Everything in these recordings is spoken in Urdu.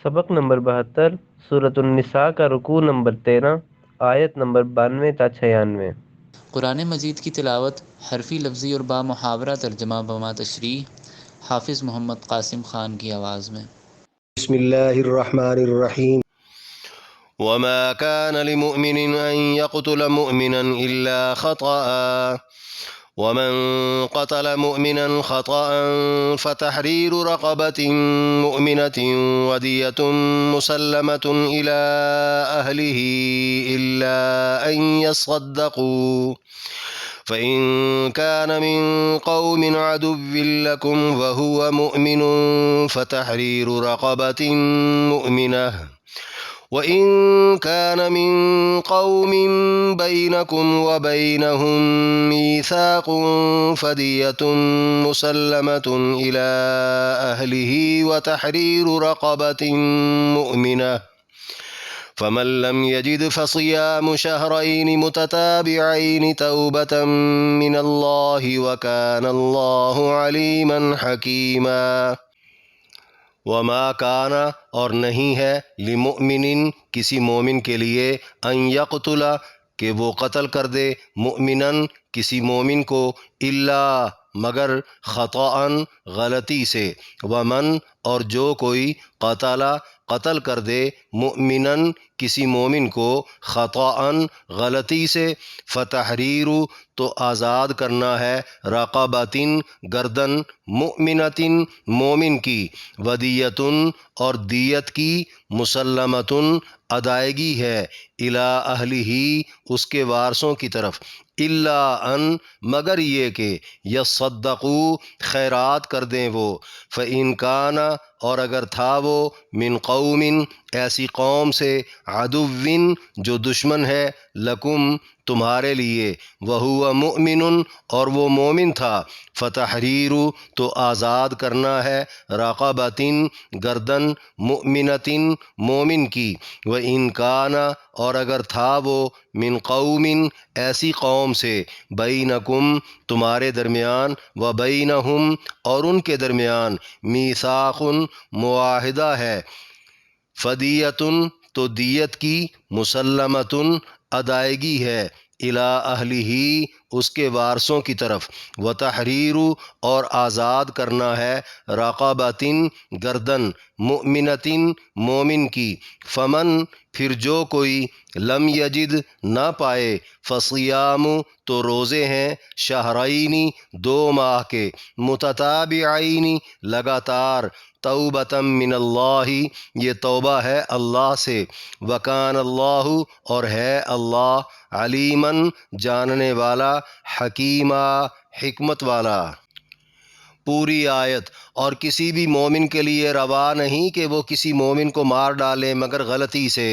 سبق نمبر 72 سورۃ النساء کا رکوع نمبر 13 آیت نمبر 92 تا 96۔ قرآن مجید کی تلاوت حرفی لفظی اور با محاورہ ترجمہ بما تشریح حافظ محمد قاسم خان کی آواز میں۔ بسم اللہ الرحمن الرحیم۔ وما كان لمؤمن أن يقتل مؤمنا إلا خطأ ومن قتل مؤمنا خطأ فتحرير رقبة مؤمنة ودية مسلمة إلى أهله إلا أن يصدقوا فإن كان من قوم عدو لكم وهو مؤمن فتحرير رقبة مؤمنة وَإِن كَانَ مِن قَوْمٍ بَيْنَكُمْ وَبَيْنَهُم مِّيثَاقٌ فَدِيَةٌ مُّسَلَّمَةٌ إِلَىٰ أَهْلِهِ وَتَحْرِيرُ رَقَبَةٍ مُّؤْمِنَةٍ فَمَن لَّمْ يَجِدْ فَصِيَامُ شَهْرَيْنِ مُتَتَابِعَيْنِ تَوْبَةً مِّنَ اللَّهِ وَكَانَ اللَّهُ عَلِيمًا حَكِيمًا۔ وما کانا اور نہیں ہے لمؤمن کسی مومن کے لیے ان یقتل کہ وہ قتل کر دے مؤمنن کسی مومن کو الا مگر خطأ غلطی سے، ومن اور جو کوئی قتل کر دے مؤمنن کسی مومن کو خطأ غلطی سے، فتحریر تو آزاد کرنا ہے رقبۃ گردن مؤمنۃ مومن کی، ودیۃ اور دیت کی، مسلمۃ ادائیگی ہے، الی اہلہ اس کے وارثوں کی طرف، الا ان مگر یہ کہ یصدقوا خیرات کر دیں وہ، فإن کان اور اگر تھا وہ من قوم ایسی قوم سے، عدو جو دشمن ہے، لکم تمہارے لیے، وہو مؤمن اور وہ مومن تھا، فتحریر تو آزاد کرنا ہے رقبۃ گردن مؤمنۃ مومن کی، وإن کان اور اگر تھا وہ من قوم ایسی قوم سے، بینکم تمہارے درمیان، و بینہم اور ان کے درمیان، میثاق معاہدہ ہے، فدیۃ تو دیت کی، مسلمۃ ادائیگی ہے، الی اہلہ اس کے وارثوں کی طرف، وتحریر اور آزاد کرنا ہے رقبۃ گردن مؤمنۃ مومن کی، فمن پھر جو کوئی لم یجد نہ پائے، فصیام تو روزے ہیں، شہرین 2 ماہ کے، متتابعین لگاتار، توبۃ من اللہ یہ توبہ ہے اللہ سے، وکان اللہ اور ہے اللہ علیماً جاننے والا، حکیمہ حکمت والا۔ پوری آیت۔ اور کسی بھی مومن کے لیے روا نہیں کہ وہ کسی مومن کو مار ڈالے مگر غلطی سے،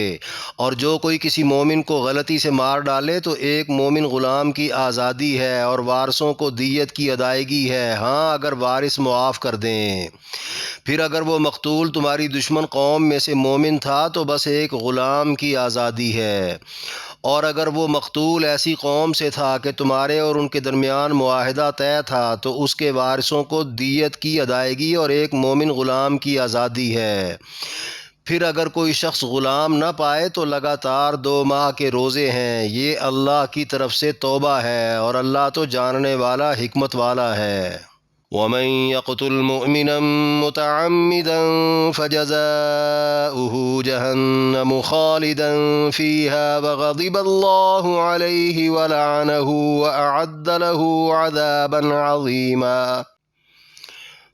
اور جو کوئی کسی مومن کو غلطی سے مار ڈالے تو ایک مومن غلام کی آزادی ہے اور وارثوں کو دیت کی ادائیگی ہے، ہاں اگر وارث معاف کر دیں۔ پھر اگر وہ مقتول تمہاری دشمن قوم میں سے مومن تھا تو بس ایک غلام کی آزادی ہے، اور اگر وہ مقتول ایسی قوم سے تھا کہ تمہارے اور ان کے درمیان معاہدہ طے تھا تو اس کے وارثوں کو دیت کی ادائیگی اور ایک مومن غلام کی آزادی ہے۔ پھر اگر کوئی شخص غلام نہ پائے تو لگاتار 2 ماہ کے روزے ہیں، یہ اللہ کی طرف سے توبہ ہے اور اللہ تو جاننے والا حکمت والا ہے۔ ومن يقتل مؤمنا متعمدا فجزاؤه جهنم خالدا فيها وغضب الله عليه ولعنه وأعد له عذابا عظيما۔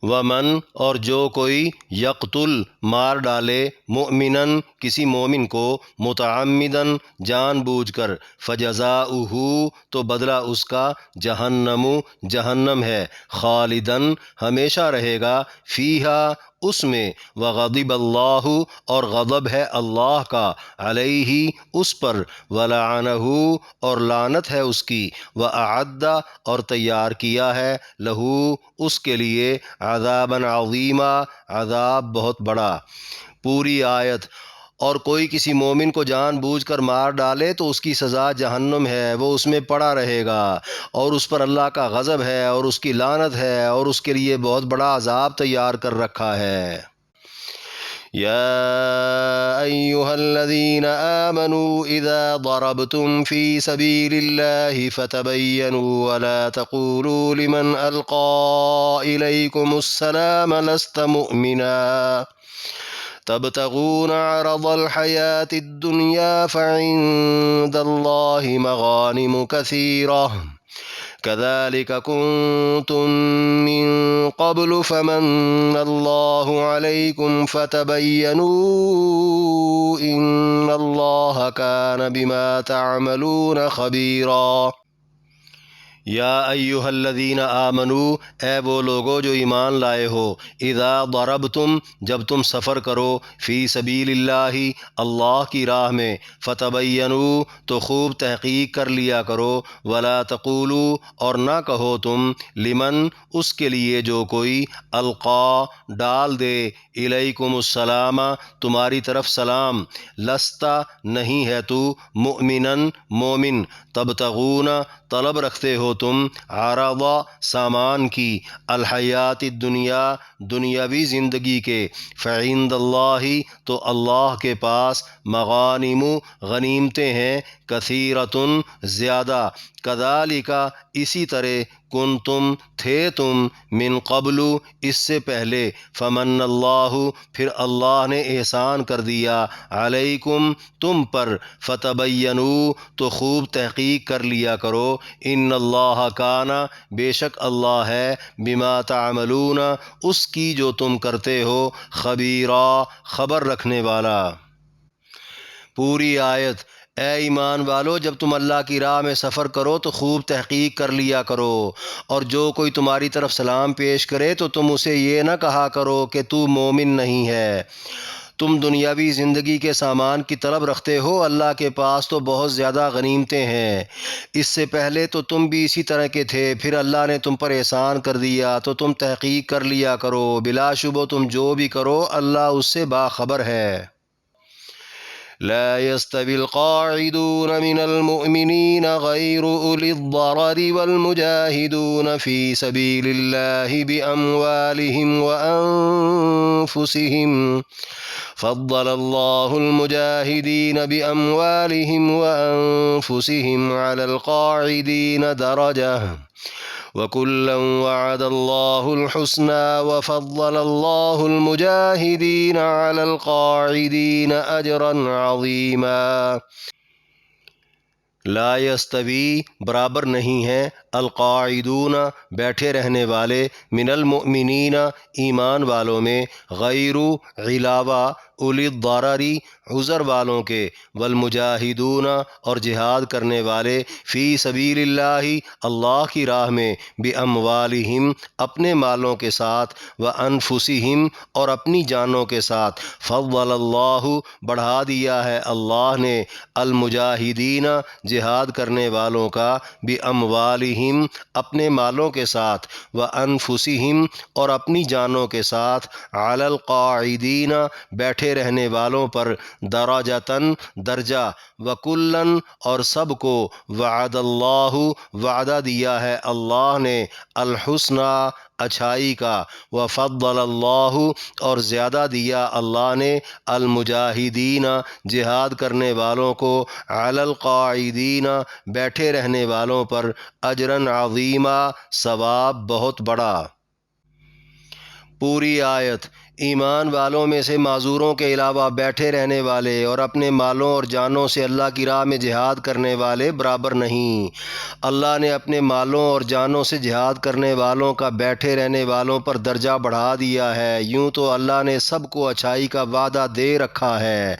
ومن اور جو کوئی یقتل مار ڈالے مؤمناً کسی مومن کو، متعمداً جان بوجھ کر، فجزاؤہ تو بدلہ اس کا، جہنم ہے، خالداً ہمیشہ رہے گا، فیہا اس میں، وغضب اللہ اور غضب ہے اللہ کا، علیہ اس پر، ولعنہ اور لعنت ہے اس کی، واعد اور تیار کیا ہے، لہو اس کے لیے، عذاباً عظیما عذاب بہت بڑا۔ پوری آیت۔ اور کوئی کسی مومن کو جان بوجھ کر مار ڈالے تو اس کی سزا جہنم ہے، وہ اس میں پڑا رہے گا، اور اس پر اللہ کا غضب ہے اور اس کی لعنت ہے، اور اس کے لیے بہت بڑا عذاب تیار کر رکھا ہے۔ يا أيها الذين آمنوا إذا ضربتم في سبيل الله فتبينوا ولا تقولوا لمن ألقى إليكم السلام لست مؤمنا تبتغون عرض الحياة الدنيا فعند الله مغانم كثيرة كذلك كنتم من قبل فمن الله عليكم فتبينوا إن الله كان بما تعملون خبيرا یا ایھا الذین آمنو، اے وہ لوگو جو ایمان لائے ہو، اذا ضربتم، جب تم سفر کرو، فی سبیل اللہ، اللہ کی راہ میں، فتبینوا، تو خوب تحقیق کر لیا کرو، ولا تقولوا، اور نہ کہو تم، لمن، اس کے لیے جو کوئی، القا، ڈال دے، الیکم السلام، تمہاری طرف سلام، لستا، نہیں ہے تو، مؤمنن، مومن، تبتغون، طلب رکھتے ہو تم، عرض، سامان کی، الحیات الدنیا، دنیاوی زندگی کے، فعند اللہ، تو اللہ کے پاس، مغانم، غنیمتیں ہیں، کثیرتن، زیادہ، کذالک، اسی طرح، کنتم، تھے تم، من قبل، اس سے پہلے، فمن اللہ، پھر اللہ نے احسان کر دیا، علیکم، تم پر، فتبینوا، تو خوب تحقیق کر لیا کرو، ان اللہ کانا، بے شک اللہ ہے، بما تعملون، اس کی جو تم کرتے ہو، خبیرا، خبر رکھنے والا۔ پوری آیت۔ اے ایمان والو، جب تم اللہ کی راہ میں سفر کرو تو خوب تحقیق کر لیا کرو، اور جو کوئی تمہاری طرف سلام پیش کرے تو تم اسے یہ نہ کہا کرو کہ تو مومن نہیں ہے، تم دنیاوی زندگی کے سامان کی طلب رکھتے ہو، اللہ کے پاس تو بہت زیادہ غنیمتیں ہیں، اس سے پہلے تو تم بھی اسی طرح کے تھے، پھر اللہ نے تم پر احسان کر دیا تو تم تحقیق کر لیا کرو، بلا شبہ تم جو بھی کرو اللہ اس سے باخبر ہے۔ لا يستوي القاعدون من المؤمنين غير أولي الضرر والمجاهدون في سبيل الله بأموالهم وأنفسهم فضل الله المجاهدين بأموالهم وأنفسهم على القاعدين درجة وكلا وعد الله الحسنى وفضل الله المجاهدين على القاعدين أجرا عظيما۔ لا یستوی، برابر نہیں ہیں، القاعدون، بیٹھے رہنے والے، من المؤمنین، ایمان والوں میں، غیر، علاوہ، اولی الضرر، عذر والوں کے، والمجاہدون، اور جہاد کرنے والے، فی سبیل اللہ، اللہ کی راہ میں، باموالہم، اپنے مالوں کے ساتھ، وانفسہم، اور اپنی جانوں کے ساتھ، فضل اللہ، بڑھا دیا ہے اللہ نے، المجاہدین، جہاد کرنے والوں کا، باموالہم، اپنے مالوں کے ساتھ، وانفسہم، اور اپنی جانوں کے ساتھ، علی القاعدین، بیٹھے رہنے والوں پر، درجتاً، درجہ، وکلاً، اور سب کو، وعد اللہ، وعدہ دیا ہے اللہ نے، الحسنی، اچھائی کا، وفضل اللہ، اور زیادہ دیا اللہ نے، المجاہدین، جہاد کرنے والوں کو، علی القاعدین، بیٹھے رہنے والوں پر، اجراً عظیما، ثواب بہت بڑا۔ پوری آیت۔ ایمان والوں میں سے معذوروں کے علاوہ بیٹھے رہنے والے اور اپنے مالوں اور جانوں سے اللہ کی راہ میں جہاد کرنے والے برابر نہیں۔ اللہ نے اپنے مالوں اور جانوں سے جہاد کرنے والوں کا بیٹھے رہنے والوں پر درجہ بڑھا دیا ہے۔ یوں تو اللہ نے سب کو اچھائی کا وعدہ دے رکھا ہے،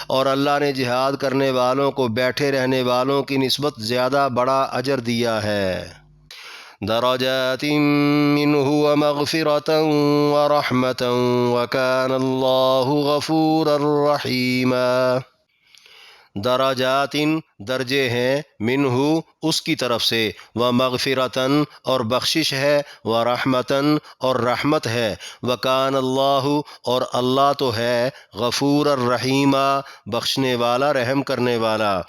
اور اللہ نے جہاد کرنے والوں کو بیٹھے رہنے والوں کی نسبت زیادہ بڑا اجر دیا ہے۔ درجات منہ ومغفرة ورحمة وكان اللہ غفورا رحیما۔ درجات، درجے ہیں، منہ، اس کی طرف سے، ومغفرة، اور بخشش ہے، ورحمة، اور رحمت ہے، وکان اللہ، اور اللہ تو ہے، غفور الرحیمہ، بخشنے والا، رحم کرنے والا۔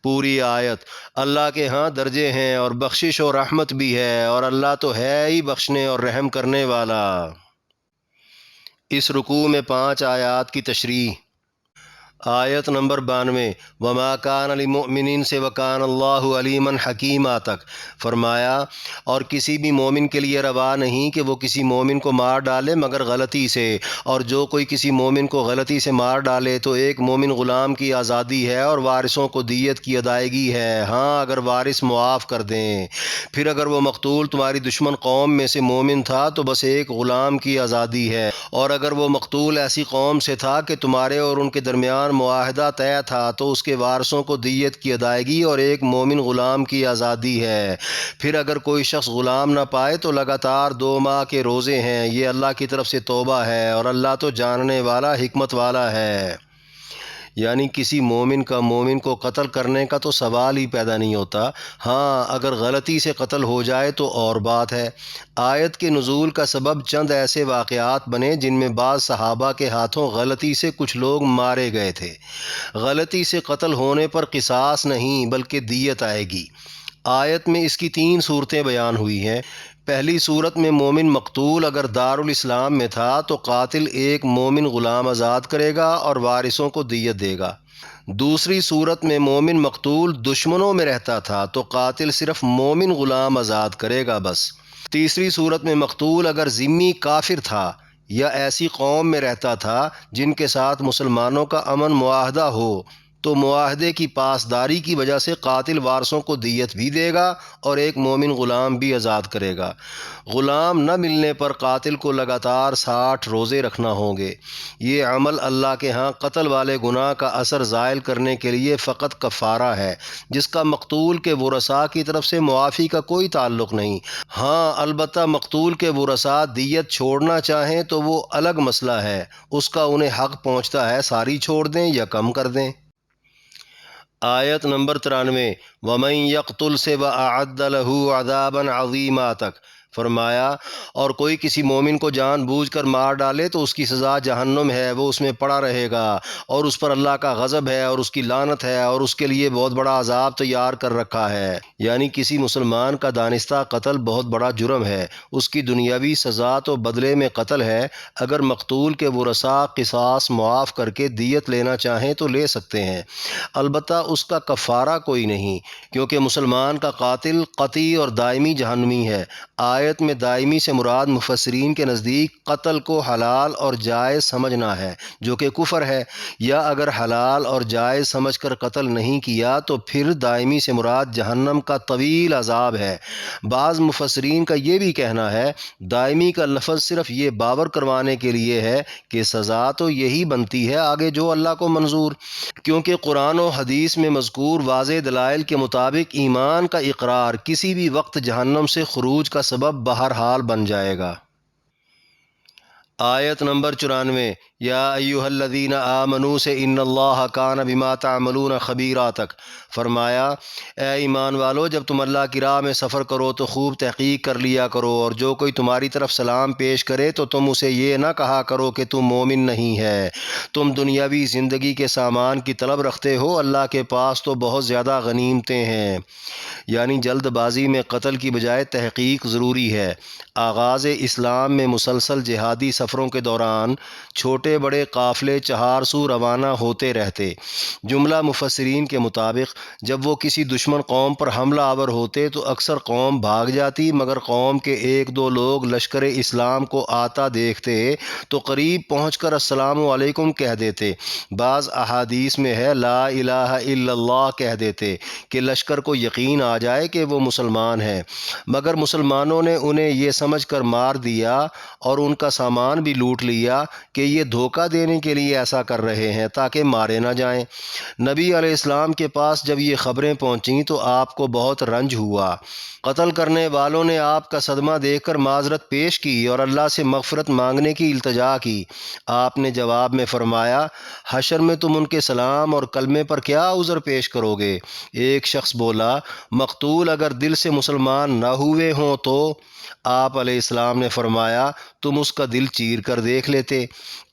پوری آیت۔ اللہ کے ہاں درجے ہیں اور بخشش و رحمت بھی ہے، اور اللہ تو ہے ہی بخشنے اور رحم کرنے والا۔ اس رکوع میں 5 آیات کی تشریح۔ آیت نمبر 92 وما کان لمؤمن سے وکان اللہ علیما حکیما تک فرمایا، اور کسی بھی مومن کے لیے روا نہیں کہ وہ کسی مومن کو مار ڈالے مگر غلطی سے، اور جو کوئی کسی مومن کو غلطی سے مار ڈالے تو ایک مومن غلام کی آزادی ہے اور وارثوں کو دیت کی ادائیگی ہے، ہاں اگر وارث معاف کر دیں۔ پھر اگر وہ مقتول تمہاری دشمن قوم میں سے مومن تھا تو بس ایک غلام کی آزادی ہے، اور اگر وہ مقتول ایسی قوم سے تھا کہ تمہارے اور ان کے درمیان معاہدہ طے تھا تو اس کے وارثوں کو دیت کی ادائیگی اور ایک مومن غلام کی آزادی ہے۔ پھر اگر کوئی شخص غلام نہ پائے تو لگاتار 2 ماہ کے روزے ہیں، یہ اللہ کی طرف سے توبہ ہے، اور اللہ تو جاننے والا حکمت والا ہے۔ یعنی کسی مومن کا مومن کو قتل کرنے کا تو سوال ہی پیدا نہیں ہوتا، ہاں اگر غلطی سے قتل ہو جائے تو اور بات ہے۔ آیت کے نزول کا سبب چند ایسے واقعات بنے جن میں بعض صحابہ کے ہاتھوں غلطی سے کچھ لوگ مارے گئے تھے۔ غلطی سے قتل ہونے پر قصاص نہیں بلکہ دیت آئے گی۔ آیت میں اس کی 3 صورتیں بیان ہوئی ہیں۔ پہلی صورت میں مومن مقتول اگر دارالاسلام میں تھا تو قاتل ایک مومن غلام آزاد کرے گا اور وارثوں کو دیت دے گا۔ دوسری صورت میں مومن مقتول دشمنوں میں رہتا تھا تو قاتل صرف مومن غلام آزاد کرے گا بس۔ تیسری صورت میں مقتول اگر ذمی کافر تھا یا ایسی قوم میں رہتا تھا جن کے ساتھ مسلمانوں کا امن معاہدہ ہو تو معاہدے کی پاسداری کی وجہ سے قاتل وارثوں کو دیت بھی دے گا اور ایک مومن غلام بھی آزاد کرے گا۔ غلام نہ ملنے پر قاتل کو لگاتار 60 روزے رکھنا ہوں گے۔ یہ عمل اللہ کے ہاں قتل والے گناہ کا اثر زائل کرنے کے لیے فقط کفارہ ہے، جس کا مقتول کے ورثاء کی طرف سے معافی کا کوئی تعلق نہیں۔ ہاں البتہ مقتول کے ورثاء دیت چھوڑنا چاہیں تو وہ الگ مسئلہ ہے، اس کا انہیں حق پہنچتا ہے، ساری چھوڑ دیں یا کم کر دیں۔ آیت نمبر 93 وَمَن يَقْتُلْ سے وَأَعَدَّ لَهُ عَذَابًا عَظِيمًا تک فرمایا، اور کوئی کسی مومن کو جان بوجھ کر مار ڈالے تو اس کی سزا جہنم ہے، وہ اس میں پڑا رہے گا، اور اس پر اللہ کا غضب ہے اور اس کی لعنت ہے، اور اس کے لیے بہت بڑا عذاب تیار کر رکھا ہے۔ یعنی کسی مسلمان کا دانستہ قتل بہت بڑا جرم ہے، اس کی دنیاوی سزا تو بدلے میں قتل ہے۔ اگر مقتول کے ورثاء قصاص معاف کر کے دیت لینا چاہیں تو لے سکتے ہیں، البتہ اس کا کفارہ کوئی نہیں، کیونکہ مسلمان کا قاتل قطعی اور دائمی جہنمی ہے۔ آیت میں دائمی سے مراد مفسرین کے نزدیک قتل کو حلال اور جائز سمجھنا ہے، جو کہ کفر ہے، یا اگر حلال اور جائز سمجھ کر قتل نہیں کیا تو پھر دائمی سے مراد جہنم کا طویل عذاب ہے۔ بعض مفسرین کا یہ بھی کہنا ہے دائمی کا لفظ صرف یہ باور کروانے کے لیے ہے کہ سزا تو یہی بنتی ہے، آگے جو اللہ کو منظور، کیونکہ قرآن و حدیث میں مذکور واضح دلائل کے مطابق ایمان کا اقرار کسی بھی وقت جہنم سے خروج کا سبب بہرحال بن جائے گا۔ آیت نمبر 94 یا ایھا الذین آمنوا سے ان اللہ کان بما تعملون خبیرا تک فرمایا، اے ایمان والو جب تم اللہ کی راہ میں سفر کرو تو خوب تحقیق کر لیا کرو، اور جو کوئی تمہاری طرف سلام پیش کرے تو تم اسے یہ نہ کہا کرو کہ تم مومن نہیں ہے، تم دنیاوی زندگی کے سامان کی طلب رکھتے ہو، اللہ کے پاس تو بہت زیادہ غنیمتیں ہیں۔ یعنی جلد بازی میں قتل کی بجائے تحقیق ضروری ہے۔ آغاز اسلام میں مسلسل جہادی سفروں کے دوران چھوٹے بڑے قافلے 4 سو روانہ ہوتے رہتے۔ جملہ مفسرین کے مطابق جب وہ کسی دشمن قوم پر حملہ آور ہوتے تو اکثر قوم بھاگ جاتی، مگر قوم کے 1-2 لوگ لشکر اسلام کو آتا دیکھتے تو قریب پہنچ کر السلام علیکم کہہ دیتے۔ بعض احادیث میں ہے لا الہ الا اللہ کہہ دیتے کہ لشکر کو یقین آ جائے کہ وہ مسلمان ہیں، مگر مسلمانوں نے انہیں یہ سمجھ کر مار دیا اور ان کا سامان بھی لوٹ لیا کہ یہ دھوکہ دینے کے لیے ایسا کر رہے ہیں تاکہ مارے نہ جائیں۔ نبی علیہ السلام کے پاس جب یہ خبریں پہنچیں تو آپ کو بہت رنج ہوا۔ قتل کرنے والوں نے آپ کا صدمہ دیکھ کر معذرت پیش کی اور اللہ سے مغفرت مانگنے کی التجا کی۔ آپ نے جواب میں فرمایا، حشر میں تم ان کے سلام اور کلمے پر کیا عذر پیش کرو گے؟ ایک شخص بولا، مقتول اگر دل سے مسلمان نہ ہوئے ہوں تو؟ آپ علیہ السلام نے فرمایا، تم اس کا دل چیر کر دیکھ لیتے۔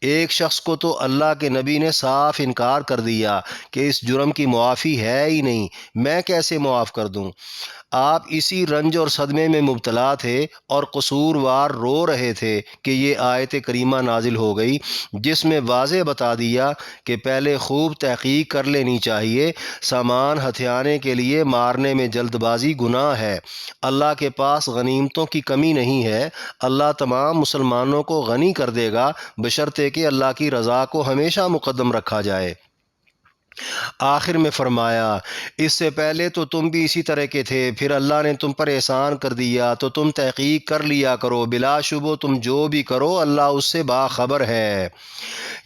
ایک شخص کو تو اللہ کے نبی نے صاف انکار کر دیا کہ اس جرم کی معافی ہے ہی نہیں، میں کیسے معاف کر دوں؟ آپ اسی رنج اور صدمے میں مبتلا تھے اور قصوروار رو رہے تھے کہ یہ آیت کریمہ نازل ہو گئی، جس میں واضح بتا دیا کہ پہلے خوب تحقیق کر لینی چاہیے۔ سامان ہتھیانے کے لیے مارنے میں جلد بازی گناہ ہے۔ اللہ کے پاس غنیمتوں کی کمی نہیں ہے۔ اللہ تمام مسلمانوں کو غنی کر دے گا بشرطے کہ اللہ کی رضا کو ہمیشہ مقدم رکھا جائے۔ آخر میں فرمایا، اس سے پہلے تو تم بھی اسی طرح کے تھے، پھر اللہ نے تم پر احسان کر دیا تو تم تحقیق کر لیا کرو، بلا شبہ تم جو بھی کرو اللہ اس سے باخبر ہے۔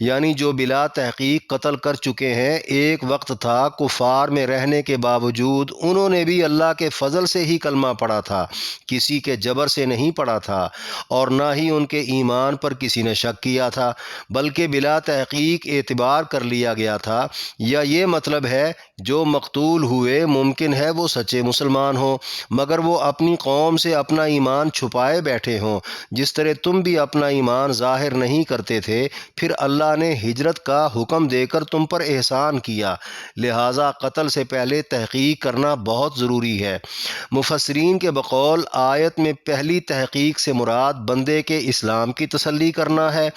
یعنی جو بلا تحقیق قتل کر چکے ہیں، ایک وقت تھا کفار میں رہنے کے باوجود انہوں نے بھی اللہ کے فضل سے ہی کلمہ پڑھا تھا، کسی کے جبر سے نہیں پڑھا تھا، اور نہ ہی ان کے ایمان پر کسی نے شک کیا تھا، بلکہ بلا تحقیق اعتبار کر لیا گیا تھا۔ یا یہ مطلب ہے جو مقتول ہوئے ممکن ہے وہ سچے مسلمان ہوں، مگر وہ اپنی قوم سے اپنا ایمان چھپائے بیٹھے ہوں، جس طرح تم بھی اپنا ایمان ظاہر نہیں کرتے تھے، پھر اللہ نے ہجرت کا حکم دے کر تم پر احسان کیا، لہٰذا قتل سے پہلے تحقیق کرنا بہت ضروری ہے۔ مفسرین کے بقول آیت میں پہلی تحقیق سے مراد بندے کے اسلام کی تسلی کرنا ہے،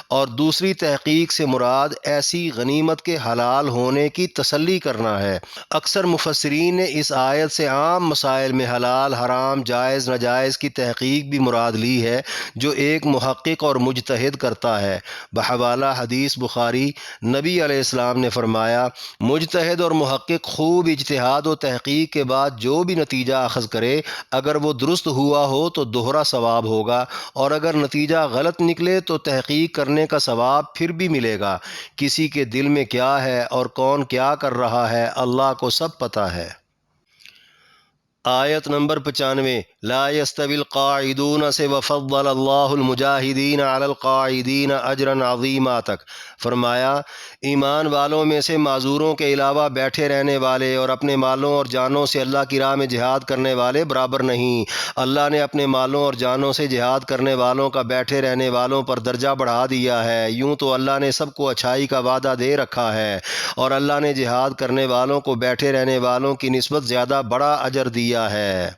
اور دوسری تحقیق سے مراد ایسی غنیمت کے حلال ہونے کی تسلی کرنا ہے۔ اکثر مفسرین نے اس آیت سے عام مسائل میں حلال حرام جائز ناجائز کی تحقیق بھی مراد لی ہے، جو ایک محقق اور مجتہد کرتا ہے۔ بحوالہ حدیث بخاری، نبی علیہ السلام نے فرمایا، مجتہد اور محقق خوب اجتہاد و تحقیق کے بعد جو بھی نتیجہ اخذ کرے، اگر وہ درست ہوا ہو تو دوہرا ثواب ہوگا، اور اگر نتیجہ غلط نکلے تو تحقیق کرنے کا ثواب پھر بھی ملے گا۔ کسی کے دل میں کیا ہے اور کون کیا کر رہا ہے اللہ کو سب پتہ ہے۔ آیت نمبر 95، لا يستوي القاعدون سے وفضل اللہ المجاہدین علی القاعدین اجرا عظیما تک فرمایا، ایمان والوں میں سے معذوروں کے علاوہ بیٹھے رہنے والے اور اپنے مالوں اور جانوں سے اللہ کی راہ میں جہاد کرنے والے برابر نہیں۔ اللہ نے اپنے مالوں اور جانوں سے جہاد کرنے والوں کا بیٹھے رہنے والوں پر درجہ بڑھا دیا ہے۔ یوں تو اللہ نے سب کو اچھائی کا وعدہ دے رکھا ہے، اور اللہ نے جہاد کرنے والوں کو بیٹھے رہنے والوں کی نسبت زیادہ بڑا اجر دیا ہے۔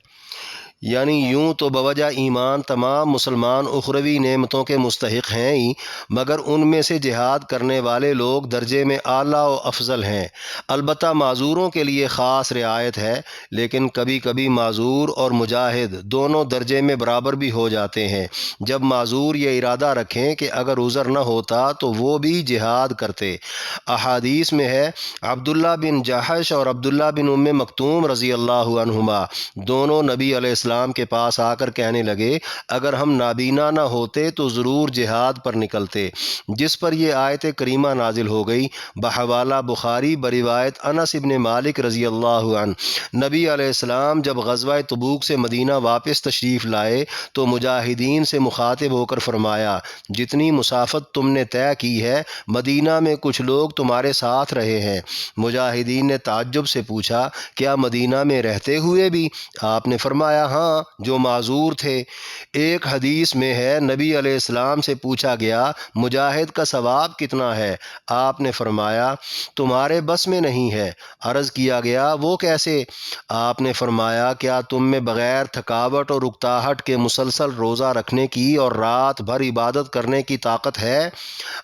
یعنی یوں تو بوجہ ایمان تمام مسلمان اخروی نعمتوں کے مستحق ہیں ہی، مگر ان میں سے جہاد کرنے والے لوگ درجے میں اعلیٰ و افضل ہیں۔ البتہ معذوروں کے لیے خاص رعایت ہے، لیکن کبھی کبھی معذور اور مجاہد دونوں درجے میں برابر بھی ہو جاتے ہیں، جب معذور یہ ارادہ رکھیں کہ اگر عذر نہ ہوتا تو وہ بھی جہاد کرتے۔ احادیث میں ہے، عبداللہ بن جحش اور عبداللہ بن ام مکتوم رضی اللہ عنہما دونوں نبی علیہ السلام کے پاس آ کر کہنے لگے، اگر ہم نابینا نہ ہوتے تو ضرور جہاد پر نکلتے، جس پر یہ آیت کریمہ نازل ہو گئی۔ بحوالہ بخاری بروایت انس بن مالک رضی اللہ عنہ، نبی علیہ السلام جب غزوہ تبوک سے مدینہ واپس تشریف لائے تو مجاہدین سے مخاطب ہو کر فرمایا، جتنی مسافت تم نے طے کی ہے مدینہ میں کچھ لوگ تمہارے ساتھ رہے ہیں۔ مجاہدین نے تعجب سے پوچھا، کیا مدینہ میں رہتے ہوئے بھی؟ آپ نے فرمایا، ہاں، جو معذور تھے۔ ایک حدیث میں ہے، نبی علیہ السلام سے پوچھا گیا، مجاہد کا ثواب کتنا ہے؟ آپ نے فرمایا، تمہارے بس میں نہیں ہے۔ عرض کیا گیا، وہ کیسے؟ آپ نے فرمایا، کیا تم میں بغیر تھکاوٹ اور اکتاہٹ کے مسلسل روزہ رکھنے کی اور رات بھر عبادت کرنے کی طاقت ہے؟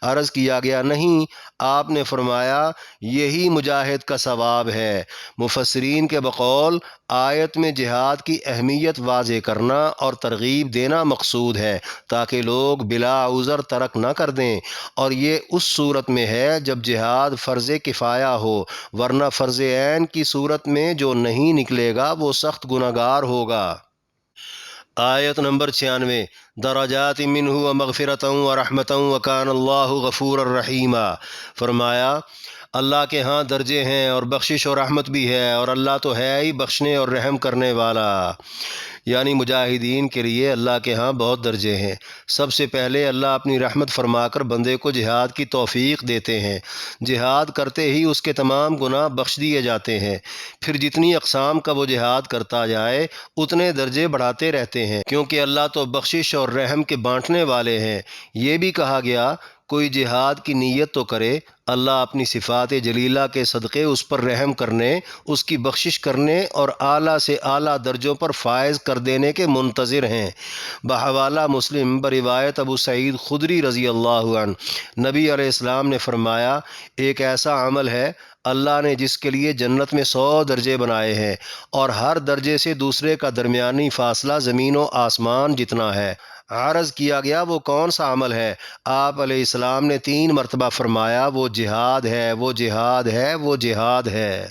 عرض کیا گیا، نہیں۔ آپ نے فرمایا، یہی مجاہد کا ثواب ہے۔ مفسرین کے بقول آیت میں جہاد کی اہمیت واضح کرنا اور ترغیب دینا مقصود ہے، تاکہ لوگ بلا عذر ترک نہ کر دیں، اور یہ اس صورت میں ہے جب جہاد فرض کفایہ ہو، ورنہ فرض عین کی صورت میں جو نہیں نکلے گا وہ سخت گنہگار ہوگا۔ آیت نمبر 96، درجات منہ ومغفرۃ ورحمۃ وکان اللہ غفورا رحیما فرمایا، اللہ کے ہاں درجے ہیں اور بخشش اور رحمت بھی ہے، اور اللہ تو ہے ہی بخشنے اور رحم کرنے والا۔ یعنی مجاہدین کے لیے اللہ کے ہاں بہت درجے ہیں۔ سب سے پہلے اللہ اپنی رحمت فرما کر بندے کو جہاد کی توفیق دیتے ہیں۔ جہاد کرتے ہی اس کے تمام گناہ بخش دیے جاتے ہیں۔ پھر جتنی اقسام کا وہ جہاد کرتا جائے اتنے درجے بڑھاتے رہتے ہیں، کیونکہ اللہ تو بخشش اور رحم کے بانٹنے والے ہیں۔ یہ بھی کہا گیا کوئی جہاد کی نیت تو کرے، اللہ اپنی صفات جلیلہ کے صدقے اس پر رحم کرنے، اس کی بخشش کرنے اور اعلیٰ سے اعلیٰ درجوں پر فائز کر دینے کے منتظر ہیں۔ بحوالہ مسلم بروایت ابو سعید خدری رضی اللہ عنہ، نبی علیہ السلام نے فرمایا، ایک ایسا عمل ہے اللہ نے جس کے لیے جنت میں 100 درجے بنائے ہیں اور ہر درجے سے دوسرے کا درمیانی فاصلہ زمین و آسمان جتنا ہے۔ عرض کیا گیا وہ کون سا عمل ہے؟ آپ علیہ السلام نے 3 مرتبہ فرمایا وہ جہاد ہے، وہ جہاد ہے، وہ جہاد ہے۔